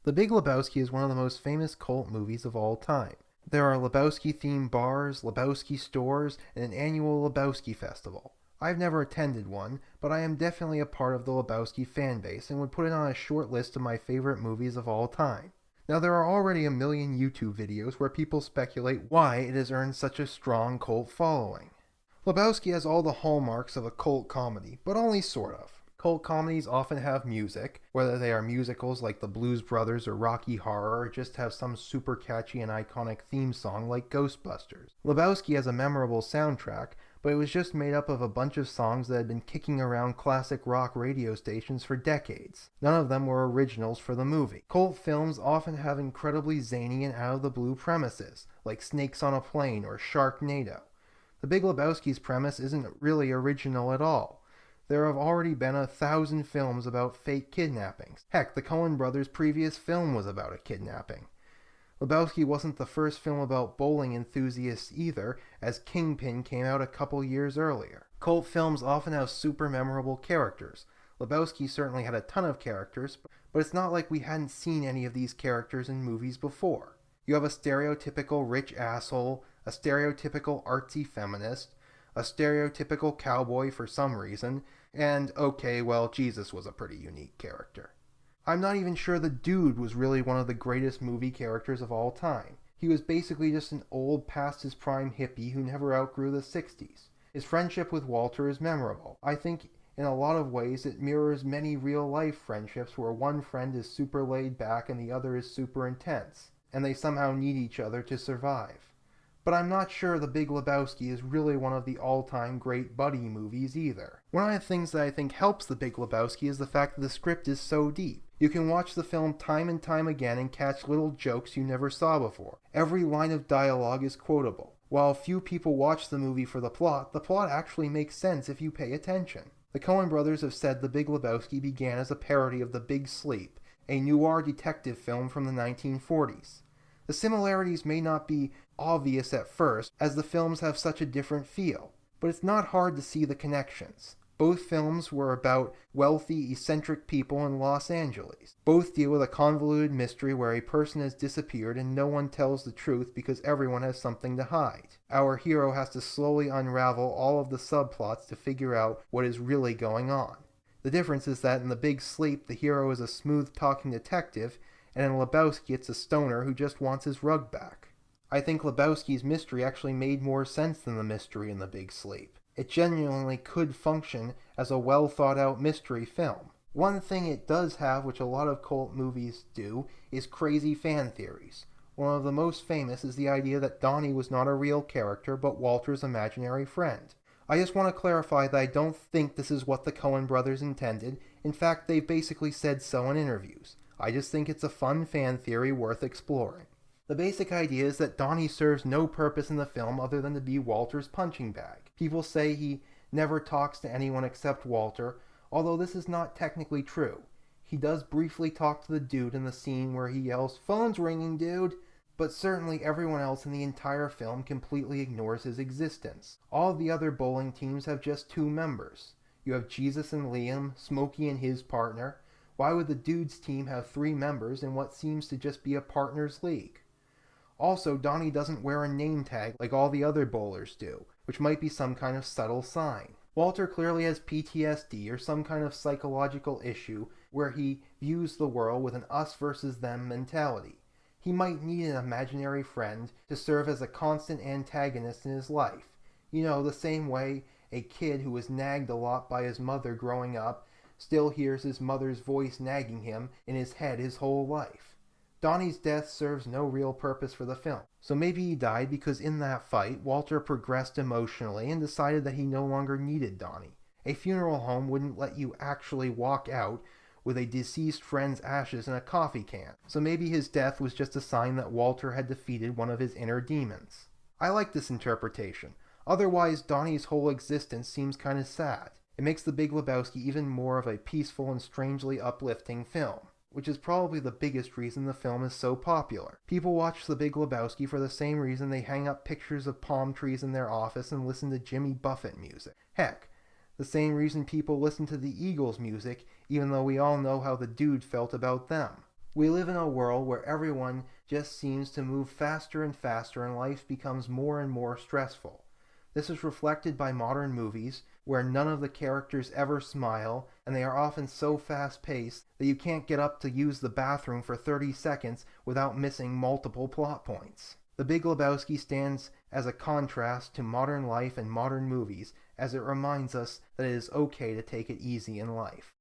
The Big Lebowski is one of the most famous cult movies of all time. There are Lebowski-themed bars, Lebowski stores, and an annual Lebowski festival. I've never attended one, but I am definitely a part of the Lebowski fan base and would put it on a short list of my favorite movies of all time. Now, there are already a million YouTube videos where people speculate why it has earned such a strong cult following. Lebowski has all the hallmarks of a cult comedy, but only sort of. Cult comedies often have music, whether they are musicals like the Blues Brothers or Rocky Horror, or just have some super catchy and iconic theme song like Ghostbusters. Lebowski has a memorable soundtrack, but it was just made up of a bunch of songs that had been kicking around classic rock radio stations for decades. None of them were originals for the movie. Cult films often have incredibly zany and out-of-the-blue premises, like Snakes on a Plane or Sharknado. The Big Lebowski's premise isn't really original at all. There have already been 1,000 films about fake kidnappings. Heck, the Coen brothers' previous film was about a kidnapping. Lebowski wasn't the first film about bowling enthusiasts either, as Kingpin came out a couple years earlier. Cult films often have super memorable characters. Lebowski certainly had a ton of characters, but it's not like we hadn't seen any of these characters in movies before. You have a stereotypical rich asshole, a stereotypical artsy feminist, a stereotypical cowboy for some reason, and okay, well, Jesus was a pretty unique character. I'm not even sure the dude was really one of the greatest movie characters of all time. He was basically just an old, past his prime hippie who never outgrew the 60s. His friendship with Walter is memorable. I think in a lot of ways it mirrors many real-life friendships where one friend is super laid back and the other is super intense, and they somehow need each other to survive. But I'm not sure The Big Lebowski is really one of the all-time great buddy movies either. One of the things that I think helps The Big Lebowski is the fact that the script is so deep. You can watch the film time and time again and catch little jokes you never saw before. Every line of dialogue is quotable. While few people watch the movie for the plot actually makes sense if you pay attention. The Coen brothers have said The Big Lebowski began as a parody of The Big Sleep, a noir detective film from the 1940s. The similarities may not be obvious at first, as the films have such a different feel, but it's not hard to see the connections. Both films were about wealthy, eccentric people in Los Angeles. Both deal with a convoluted mystery where a person has disappeared and no one tells the truth because everyone has something to hide. Our hero has to slowly unravel all of the subplots to figure out what is really going on. The difference is that in The Big Sleep, the hero is a smooth-talking detective, and in Lebowski it's a stoner who just wants his rug back. I think Lebowski's mystery actually made more sense than the mystery in The Big Sleep. It genuinely could function as a well-thought-out mystery film. One thing it does have, which a lot of cult movies do, is crazy fan theories. One of the most famous is the idea that Donny was not a real character but Walter's imaginary friend. I just want to clarify that I don't think this is what the Coen brothers intended. In fact, they've basically said so in interviews. I just think it's a fun fan theory worth exploring. The basic idea is that Donny serves no purpose in the film other than to be Walter's punching bag. People say he never talks to anyone except Walter, although this is not technically true. He does briefly talk to the dude in the scene where he yells, "Phone's ringing, dude!" But certainly everyone else in the entire film completely ignores his existence. All the other bowling teams have just 2 members. You have Jesus and Liam, Smokey and his partner. Why would the dude's team have 3 members in what seems to just be a partner's league? Also, Donny doesn't wear a name tag like all the other bowlers do, which might be some kind of subtle sign. Walter clearly has PTSD or some kind of psychological issue where he views the world with an us versus them mentality. He might need an imaginary friend to serve as a constant antagonist in his life. You know, the same way a kid who was nagged a lot by his mother growing up still hears his mother's voice nagging him in his head his whole life. Donny's death serves no real purpose for the film. So maybe he died because in that fight, Walter progressed emotionally and decided that he no longer needed Donny. A funeral home wouldn't let you actually walk out with a deceased friend's ashes in a coffee can. So maybe his death was just a sign that Walter had defeated one of his inner demons. I like this interpretation. Otherwise, Donny's whole existence seems kind of sad. It makes The Big Lebowski even more of a peaceful and strangely uplifting film, which is probably the biggest reason the film is so popular. People watch The Big Lebowski for the same reason they hang up pictures of palm trees in their office and listen to Jimmy Buffett music. Heck, the same reason people listen to the Eagles music, even though we all know how the dude felt about them. We live in a world where everyone just seems to move faster and faster and life becomes more and more stressful. This is reflected by modern movies, where none of the characters ever smile, and they are often so fast paced that you can't get up to use the bathroom for 30 seconds without missing multiple plot points. The Big Lebowski stands as a contrast to modern life and modern movies, as it reminds us that it is okay to take it easy in life.